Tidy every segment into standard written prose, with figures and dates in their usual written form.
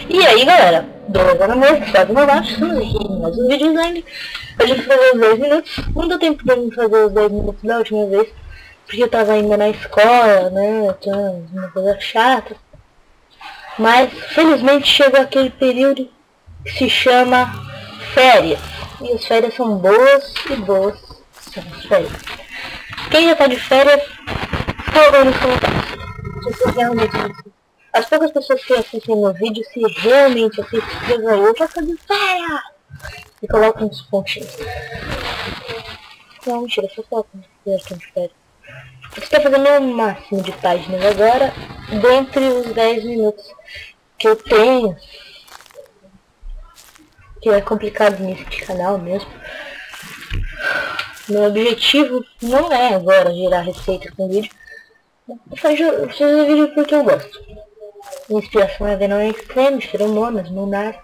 E aí galera, beleza na mesa, Thiago Novato, estamos aqui em mais um vídeo online. A gente vai fazer os 10 minutos, não deu tempo pra mim fazer os 10 minutos da última vez, porque eu tava ainda na escola, né, tinha uma coisa chata. Mas felizmente chegou aquele período que se chama férias, e as férias são boas e boas são as férias. Quem já tá de férias, coloca nos comentários se você realmente as poucas pessoas que assistem meu vídeo, se realmente assistem, escrevam aí, eu já tô de férias! E colocam uns pontinhos. Não, mentira, só colocam que já estão de férias. Eu estou fazendo o máximo de páginas agora, dentre os 10 minutos que eu tenho. Que é complicado nesse canal mesmo. Meu objetivo não é agora gerar receita com vídeo. Eu fazer vídeo porque eu gosto. Minha inspiração é Venom Extreme, feromonas, lunar.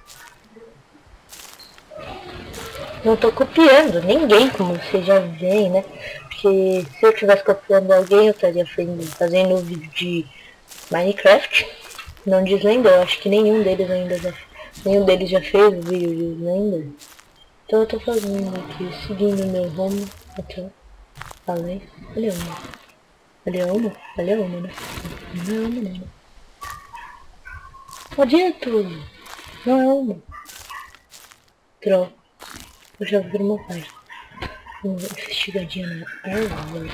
Não tô copiando ninguém, como vocês já veem, né? Porque se eu tivesse copiando alguém, eu estaria fazendo um vídeo de Minecraft, não de Slender. Eu acho que nenhum deles já fez o vídeo de Slender. Então eu tô fazendo aqui, seguindo meu rumo até além. Olha uma, né? Não é uma, não. Maldito! Não é uma. Droga. Eu já vi uma página. Uma investigadinha na árvore.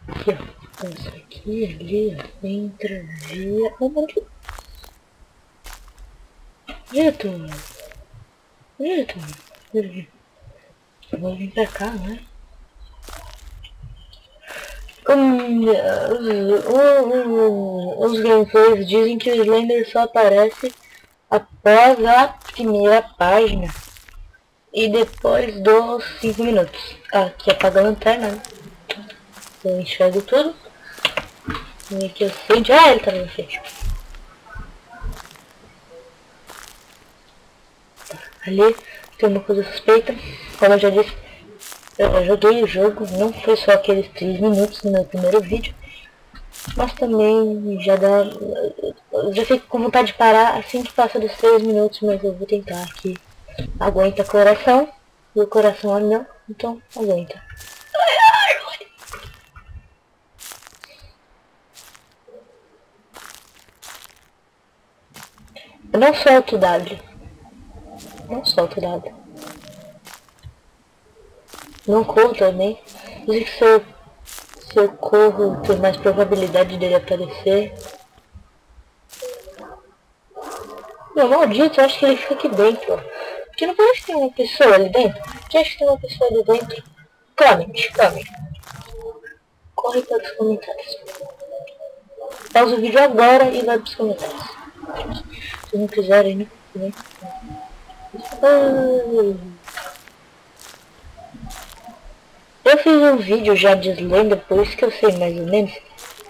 Aqui, ó. Passa aqui, ali, ó. Entra, via. Oh, maldito! Maldito! Eu vou vir pra cá, né? Os gameplays dizem que o Slender só aparece após a primeira página e depois dos 5 minutos. Aqui apaga a lanterna, né? Eu enxergo tudo. E aqui eu sei. Ah, ele tá na frente. Tá, ali tem uma coisa suspeita. Como eu já disse, eu joguei o jogo, não foi só aqueles 3 minutos no meu primeiro vídeo, mas também já dá, eu já fico com vontade de parar assim que passa dos 3 minutos, mas eu vou tentar aqui. Aguenta coração, e o coração é meu, então aguenta. Eu não solto o W. Não solto o W. Não corro também. Diz que se eu corro, tem mais probabilidade dele aparecer. Meu maldito, eu acho que ele fica aqui dentro, ó. Porque não parece que tem uma pessoa ali dentro? Porque acho que tem uma pessoa ali dentro. Comente. Corre para os comentários. Pausa o vídeo agora e vai para os comentários. Se não quiserem, né? Eu fiz um vídeo já de Slender, por isso que eu sei mais ou menos.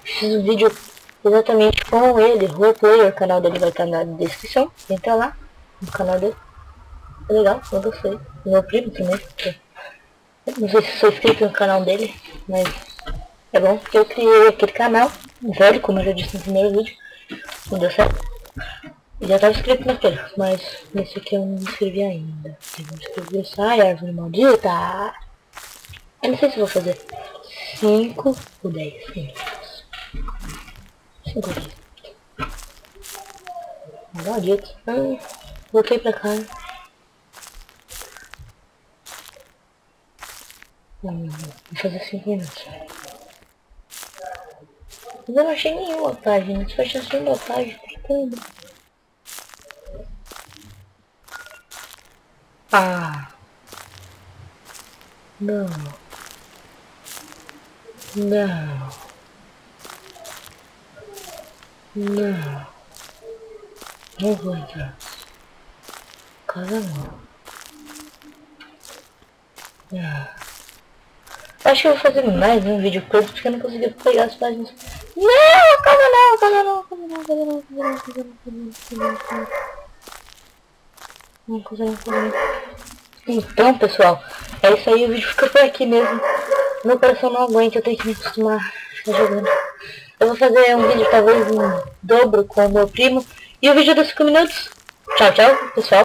Fiz um vídeo exatamente com ele, roleplayer, o canal dele vai estar na descrição. Entra lá no canal dele. É legal, eu gostei. Meu primo também. Eu não sei se sou inscrito no canal dele, mas é bom porque eu criei aquele canal, velho, como eu já disse no primeiro vídeo. Não deu certo. Eu já estava inscrito naquele, mas nesse aqui eu não me inscrevi ainda. Eu vou inscrever isso. Ai, árvore maldita! Eu não sei se vou fazer 5 ou 10 minutos. 5 ou 10. Maldito. Voltei pra cá. Vou fazer 5 minutos. Mas eu não achei nenhuma página. Se eu achei uma página, tudo. Ah. Não. Não. Não vou entrar. Casa não. Acho que eu vou fazer mais um vídeo curto porque eu não consegui pegar as páginas. Não, casa não. Então, pessoal, é isso aí, o vídeo fica por aqui mesmo. Meu coração não aguenta, eu tenho que me acostumar a ficar jogando. Eu vou fazer um vídeo talvez em dobro com o meu primo E o vídeo dos 5 minutos. Tchau, tchau, pessoal.